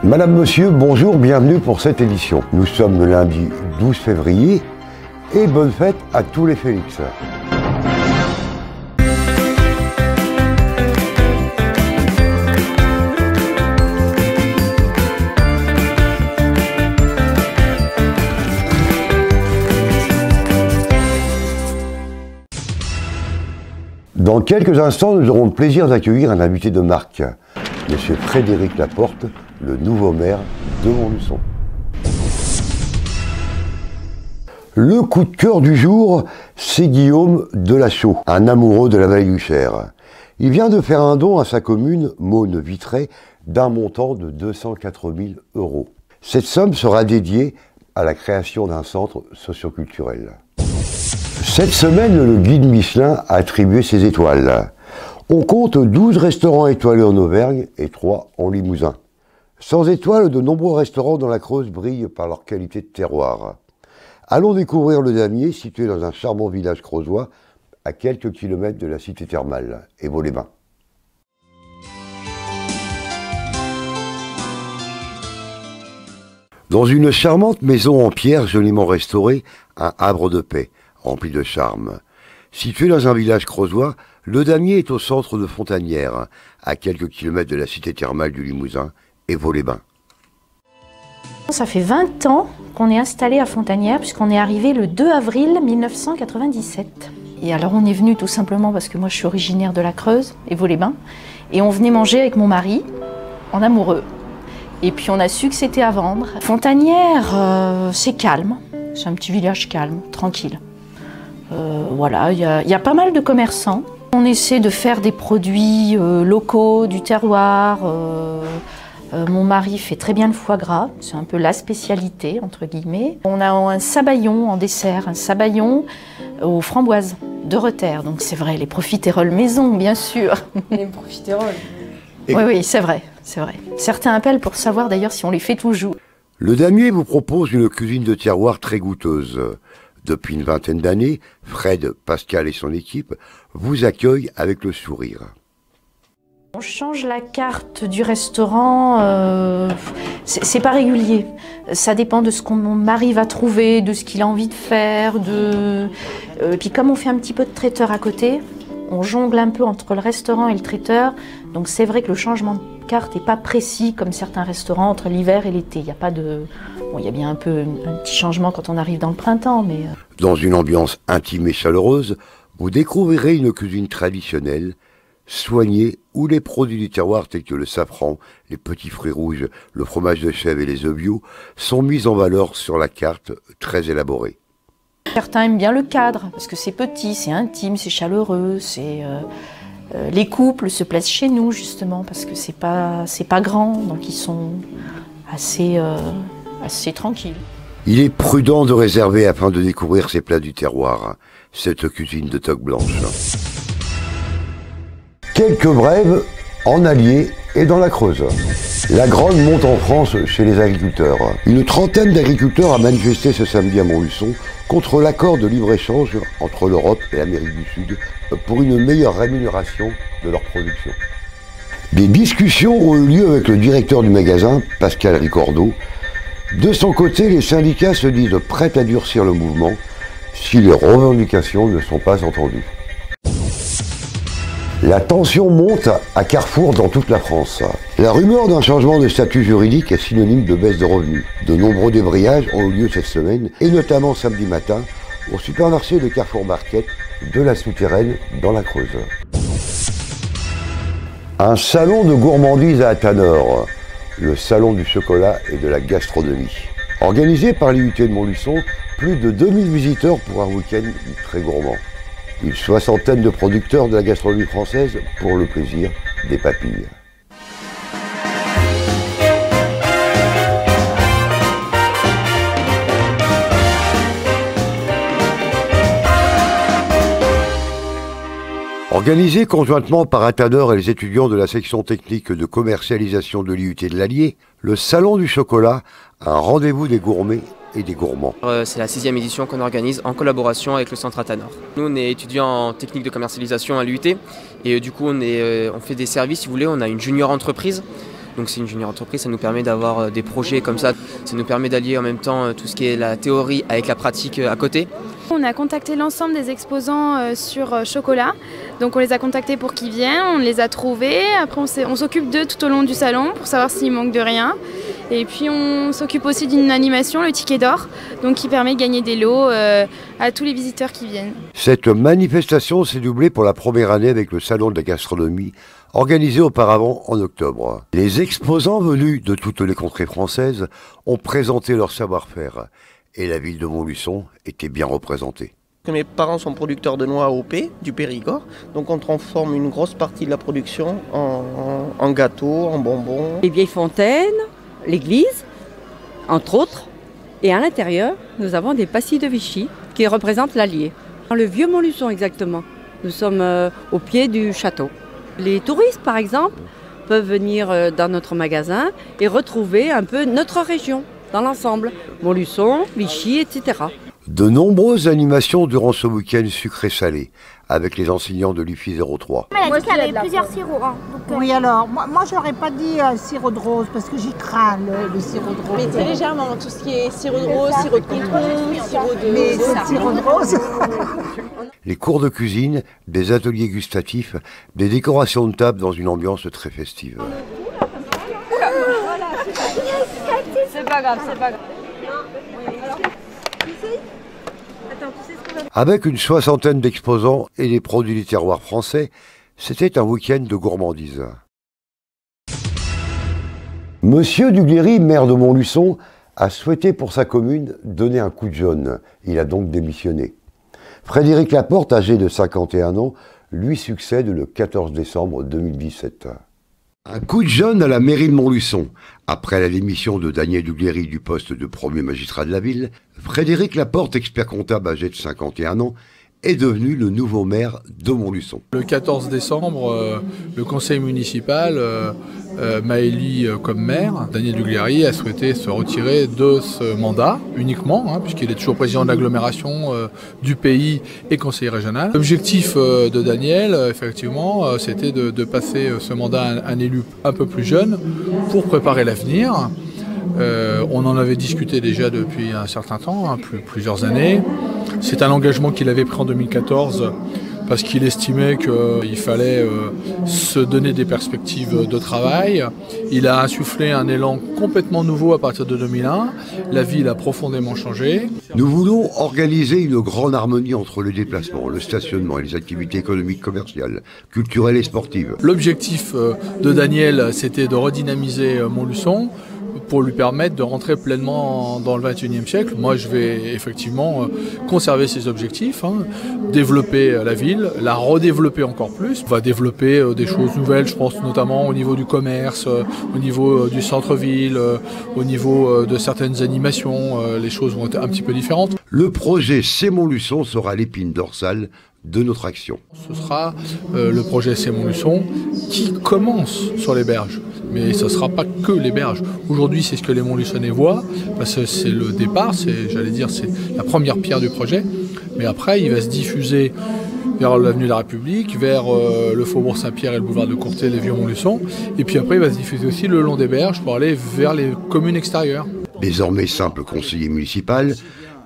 Madame, Monsieur, bonjour, bienvenue pour cette édition. Nous sommes le lundi 12 février et bonne fête à tous les Félix. Dans quelques instants, nous aurons le plaisir d'accueillir un invité de marque, Monsieur Frédéric Laporte, le nouveau maire de Montluçon. Le coup de cœur du jour, c'est Guillaume Delachaux, un amoureux de la vallée du Cher. Il vient de faire un don à sa commune, Maunes-Vitré, d'un montant de 204 000 €. Cette somme sera dédiée à la création d'un centre socioculturel. Cette semaine, le guide Michelin a attribué ses étoiles. On compte 12 restaurants étoilés en Auvergne et 3 en Limousin. Sans étoiles, de nombreux restaurants dans la Creuse brillent par leur qualité de terroir. Allons découvrir le Damier, situé dans un charmant village creusois, à quelques kilomètres de la cité thermale, Évaux-les-Bains. Dans une charmante maison en pierre joliment restaurée, un havre de paix, rempli de charme. Situé dans un village creusois, le Damier est au centre de Fontanières, à quelques kilomètres de la cité thermale du Limousin, Évaux-les-Bains. Ça fait 20 ans qu'on est installé à Fontanières, puisqu'on est arrivé le 2 avril 1997. Et alors on est venu tout simplement parce que moi je suis originaire de la Creuse, Évaux-les-Bains, et on venait manger avec mon mari, en amoureux. Et puis on a su que c'était à vendre. Fontanières, c'est calme, c'est un petit village calme, tranquille. Voilà, il y a pas mal de commerçants. On essaie de faire des produits locaux, du terroir. Mon mari fait très bien le foie gras, c'est un peu la spécialité, entre guillemets. On a un sabayon en dessert, un sabayon aux framboises de Rethère. Donc c'est vrai, les profiteroles maison, bien sûr. Les profiteroles. Oui, c'est vrai, c'est vrai. Certains appellent pour savoir d'ailleurs si on les fait toujours. Le Damier vous propose une cuisine de terroir très goûteuse. Depuis une vingtaine d'années, Fred, Pascal et son équipe vous accueillent avec le sourire. On change la carte du restaurant, c'est pas régulier. Ça dépend de ce qu'on arrive à trouver, de ce qu'il a envie de faire. Puis comme on fait un petit peu de traiteur à côté, on jongle un peu entre le restaurant et le traiteur. Donc c'est vrai que le changement de carte n'est pas précis comme certains restaurants entre l'hiver et l'été. Il n'y a pas de... Bon, il y a bien un petit changement quand on arrive dans le printemps, mais... Dans une ambiance intime et chaleureuse, vous découvrirez une cuisine traditionnelle, soignée, où les produits du terroir tels que le safran, les petits fruits rouges, le fromage de chèvre et les œufs bio sont mis en valeur sur la carte très élaborée. Certains aiment bien le cadre, parce que c'est petit, c'est intime, c'est chaleureux, les couples se plaisent chez nous, justement, parce que c'est pas grand, donc ils sont assez tranquilles. Il est prudent de réserver afin de découvrir ces plats du terroir, cette cuisine de toque blanche. Quelques brèves en Allier et dans la Creuse. La grogne monte en France chez les agriculteurs. Une trentaine d'agriculteurs a manifesté ce samedi à Montluçon contre l'accord de libre-échange entre l'Europe et l'Amérique du Sud pour une meilleure rémunération de leur production. Des discussions ont eu lieu avec le directeur du magasin, Pascal Ricordeau. De son côté, les syndicats se disent prêts à durcir le mouvement si les revendications ne sont pas entendues. La tension monte à Carrefour dans toute la France. La rumeur d'un changement de statut juridique est synonyme de baisse de revenus. De nombreux débrayages ont eu lieu cette semaine, et notamment samedi matin, au supermarché de Carrefour Market de la Souterraine dans la Creuse. Un salon de gourmandise à Athanor, le salon du chocolat et de la gastronomie. Organisé par l'IUT de Montluçon, plus de 2000 visiteurs pour un week-end très gourmand. Une soixantaine de producteurs de la gastronomie française pour le plaisir des papilles. Organisé conjointement par Athanor et les étudiants de la section technique de commercialisation de l'IUT de l'Allier, le Salon du Chocolat, un rendez-vous des gourmets et des gourmands. C'est la 6e édition qu'on organise en collaboration avec le Centre Athanor. Nous, on est étudiants en technique de commercialisation à l'IUT et du coup, on fait des services, si vous voulez. On a une junior entreprise Donc c'est une junior entreprise, ça nous permet d'avoir des projets comme ça. Ça nous permet d'allier en même temps tout ce qui est la théorie avec la pratique à côté. On a contacté l'ensemble des exposants sur chocolat. Donc on les a contactés pour qu'ils viennent, on les a trouvés. Après on s'occupe d'eux tout au long du salon pour savoir s'il manque de rien. Et puis on s'occupe aussi d'une animation, le ticket d'or, donc qui permet de gagner des lots à tous les visiteurs qui viennent. Cette manifestation s'est doublée pour la première année avec le Salon de la gastronomie, organisé auparavant en octobre. Les exposants venus de toutes les contrées françaises ont présenté leur savoir-faire et la ville de Montluçon était bien représentée. Mes parents sont producteurs de noix au P, du Périgord, donc on transforme une grosse partie de la production en gâteaux, en bonbons. Les vieilles fontaines, l'église, entre autres, et à l'intérieur, nous avons des pastilles de Vichy qui représentent l'Allier. Dans le vieux Montluçon exactement, nous sommes au pied du château. Les touristes par exemple peuvent venir dans notre magasin et retrouver un peu notre région dans l'ensemble, Montluçon, Vichy, etc. De nombreuses animations durant ce week-end sucré-salé avec les enseignants de l'UFI 03. Elle a dit qu'il y avait plusieurs sirops. Hein, donc, oui, alors, moi j'aurais pas dit sirop de rose parce que j'y crains le sirop de rose. Mais légèrement, tout ce qui est sirop de rose, sirop de citron, sirop de... Mais c'est sirop de rose. Les cours de cuisine, des ateliers gustatifs, des décorations de table dans une ambiance très festive. C'est pas grave, c'est pas grave. Avec une soixantaine d'exposants et des produits du terroir français, c'était un week-end de gourmandise. Monsieur Duguerry, maire de Montluçon, a souhaité pour sa commune donner un coup de jeune. Il a donc démissionné. Frédéric Laporte, âgé de 51 ans, lui succède le 14 décembre 2017. Un coup de jeune à la mairie de Montluçon. Après la démission de Daniel Duguerry du poste de premier magistrat de la ville, Frédéric Laporte, expert comptable âgé de 51 ans, est devenu le nouveau maire de Montluçon. Le 14 décembre, le conseil municipal m'a élu comme maire. Daniel Duguerry a souhaité se retirer de ce mandat uniquement, puisqu'il est toujours président de l'agglomération du pays et conseiller régional. L'objectif de Daniel, effectivement, c'était de passer ce mandat à un élu un peu plus jeune pour préparer l'avenir. On en avait discuté déjà depuis un certain temps, plusieurs années. C'est un engagement qu'il avait pris en 2014 parce qu'il estimait qu'il fallait se donner des perspectives de travail. Il a insufflé un élan complètement nouveau à partir de 2001. La ville a profondément changé. Nous voulons organiser une grande harmonie entre les déplacements, le stationnement et les activités économiques, commerciales, culturelles et sportives. L'objectif de Daniel, c'était de redynamiser Montluçon pour lui permettre de rentrer pleinement dans le XXIe siècle. Moi, je vais effectivement conserver ces objectifs, développer la ville, la redévelopper encore plus. On va développer des choses nouvelles, je pense notamment au niveau du commerce, au niveau du centre-ville, au niveau de certaines animations. Les choses vont être un petit peu différentes. Le projet C'est Montluçon sera l'épine dorsale de notre action. Ce sera le projet C'est Montluçon qui commence sur les berges. Mais ce ne sera pas que les berges. Aujourd'hui, c'est ce que les Montluçonnais voient, parce que c'est le départ, c'est la première pierre du projet. Mais après, il va se diffuser vers l'avenue de la République, vers le faubourg Saint-Pierre et le boulevard de Courtet, les vieux Montluçon. Et puis après, il va se diffuser aussi le long des berges pour aller vers les communes extérieures. Désormais simple conseiller municipal,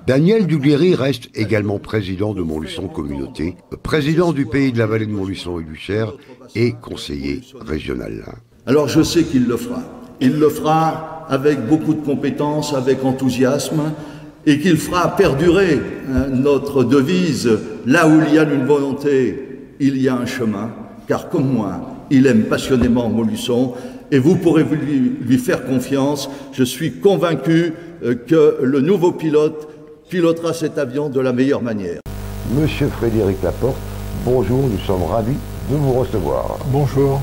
Daniel Duguerry reste également président de Montluçon Communauté, président du pays de la vallée de Montluçon et du Cher et conseiller régional. Alors je sais qu'il le fera. Il le fera avec beaucoup de compétences, avec enthousiasme, et qu'il fera perdurer notre devise « Là où il y a une volonté, il y a un chemin », car comme moi, il aime passionnément Montluçon, et vous pourrez lui faire confiance. Je suis convaincu que le nouveau pilote pilotera cet avion de la meilleure manière. Monsieur Frédéric Laporte, bonjour, nous sommes ravis de vous recevoir. Bonjour.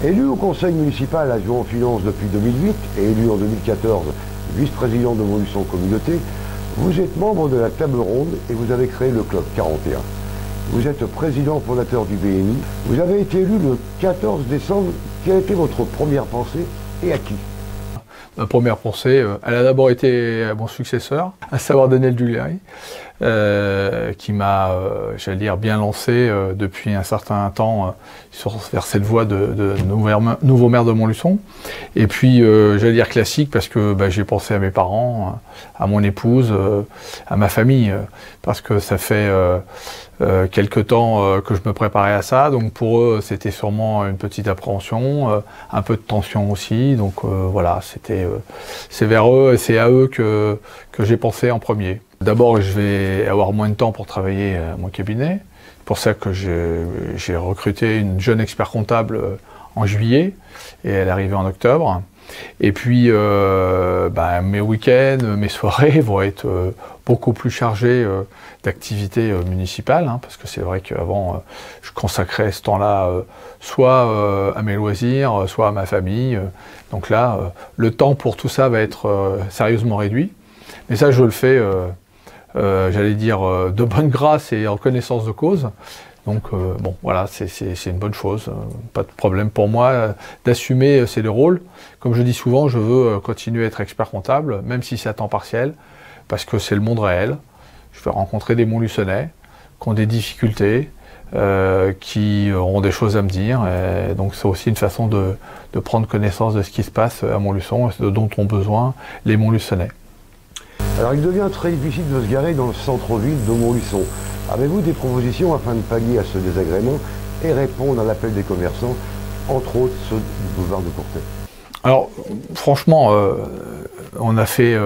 Élu au conseil municipal adjoint aux finances depuis 2008 et élu en 2014 vice-président de Montluçon Communauté, vous êtes membre de la table ronde et vous avez créé le Club 41. Vous êtes président fondateur du BNI. Vous avez été élu le 14 décembre. Quelle a été votre première pensée et à qui? Ma première pensée, elle a d'abord été à mon successeur, à savoir Daniel Duguerry. qui m'a, j'allais dire, bien lancé depuis un certain temps vers cette voie de nouveau maire de Montluçon. Et puis, j'allais dire classique, parce que j'ai pensé à mes parents, à mon épouse, à ma famille, parce que ça fait quelque temps que je me préparais à ça, donc pour eux c'était sûrement une petite appréhension, un peu de tension aussi, donc voilà, c'est vers eux et c'est à eux que j'ai pensé en premier. D'abord, je vais avoir moins de temps pour travailler à mon cabinet, c'est pour ça que j'ai recruté une jeune expert comptable en juillet et elle est arrivée en octobre. Et puis mes week-ends, mes soirées vont être beaucoup plus chargés d'activités municipales, hein, parce que c'est vrai qu'avant je consacrais ce temps-là soit à mes loisirs, soit à ma famille. Donc là, le temps pour tout ça va être sérieusement réduit. Mais ça, je le fais, j'allais dire, de bonne grâce et en connaissance de cause. Donc bon, voilà, c'est une bonne chose, pas de problème pour moi d'assumer ces deux rôles. Comme je dis souvent, je veux continuer à être expert comptable, même si c'est à temps partiel, parce que c'est le monde réel. Je vais rencontrer des Montluçonnais qui ont des difficultés, qui auront des choses à me dire. Et donc c'est aussi une façon de prendre connaissance de ce qui se passe à Montluçon et ce dont ont besoin les Montluçonnais. Alors il devient très difficile de se garer dans le centre-ville de Montluçon. Avez-vous des propositions afin de pallier à ce désagrément et répondre à l'appel des commerçants, entre autres ceux du boulevard de Courtet? Alors franchement, on a fait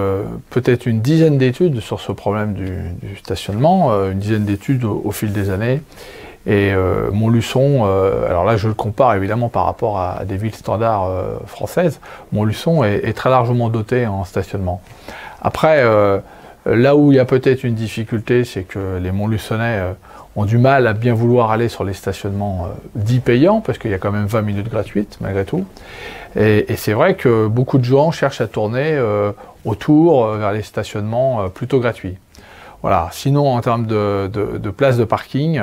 peut-être une dizaine d'études sur ce problème du stationnement, une dizaine d'études au fil des années. Et Montluçon, alors là je le compare évidemment par rapport à des villes standards françaises, Montluçon est très largement doté en stationnement. Après, là où il y a peut-être une difficulté, c'est que les Montluçonnais ont du mal à bien vouloir aller sur les stationnements dits payants, parce qu'il y a quand même 20 minutes gratuites malgré tout. Et c'est vrai que beaucoup de gens cherchent à tourner autour vers les stationnements plutôt gratuits. Voilà. Sinon, en termes de places de parking,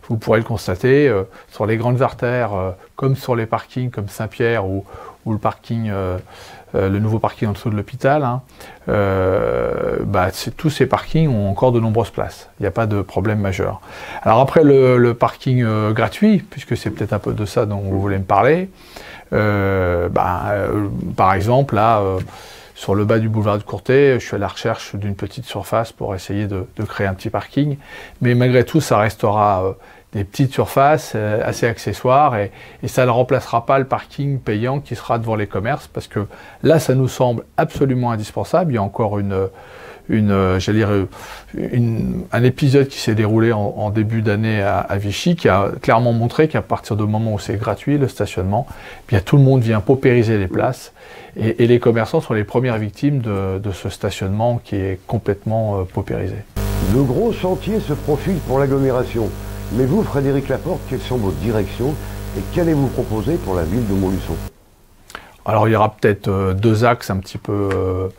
vous pourrez le constater, sur les grandes artères, comme sur les parkings comme Saint-Pierre ou le parking, le nouveau parking en dessous de l'hôpital, hein, tous ces parkings ont encore de nombreuses places. Il n'y a pas de problème majeur. Alors après le parking gratuit, puisque c'est peut-être un peu de ça dont vous voulez me parler, par exemple, là, sur le bas du boulevard de Courtet, je suis à la recherche d'une petite surface pour essayer de créer un petit parking. Mais malgré tout, ça restera des petites surfaces assez accessoires et ça ne remplacera pas le parking payant qui sera devant les commerces, parce que là, ça nous semble absolument indispensable. Il y a encore un épisode qui s'est déroulé en début d'année à Vichy, qui a clairement montré qu'à partir du moment où c'est gratuit, le stationnement, eh bien, tout le monde vient paupériser les places et les commerçants sont les premières victimes de ce stationnement qui est complètement paupérisé. Le gros chantier se profile pour l'agglomération. Mais vous, Frédéric Laporte, quelles sont vos directions et qu'allez-vous proposer pour la ville de Montluçon? Alors il y aura peut-être deux axes un petit peu,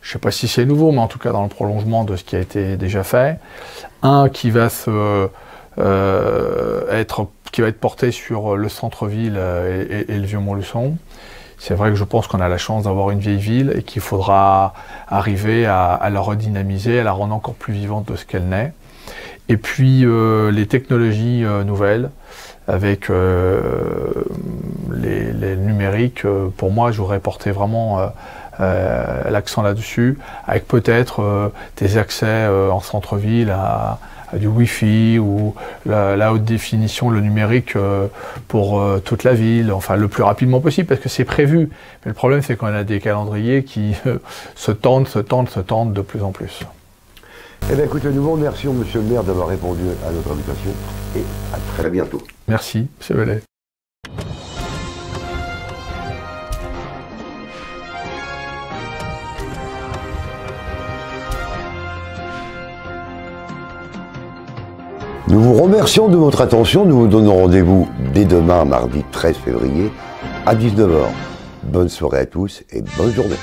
je ne sais pas si c'est nouveau, mais en tout cas dans le prolongement de ce qui a été déjà fait. Un qui va être porté sur le centre-ville et le vieux Montluçon. C'est vrai que je pense qu'on a la chance d'avoir une vieille ville et qu'il faudra arriver à la redynamiser, à la rendre encore plus vivante de ce qu'elle n'est. Et puis les technologies nouvelles, avec les numériques, pour moi, je voudrais porter vraiment l'accent là-dessus, avec peut-être des accès en centre-ville à du Wi-Fi ou la haute définition, le numérique pour toute la ville, enfin le plus rapidement possible, parce que c'est prévu. Mais le problème, c'est qu'on a des calendriers qui se tendent de plus en plus. Eh bien écoutez, nous vous remercions, monsieur le maire, d'avoir répondu à notre invitation et à très bientôt. Merci, monsieur Velay. Nous vous remercions de votre attention. Nous vous donnons rendez-vous dès demain, mardi 13 février, à 19h. Bonne soirée à tous et bonne journée.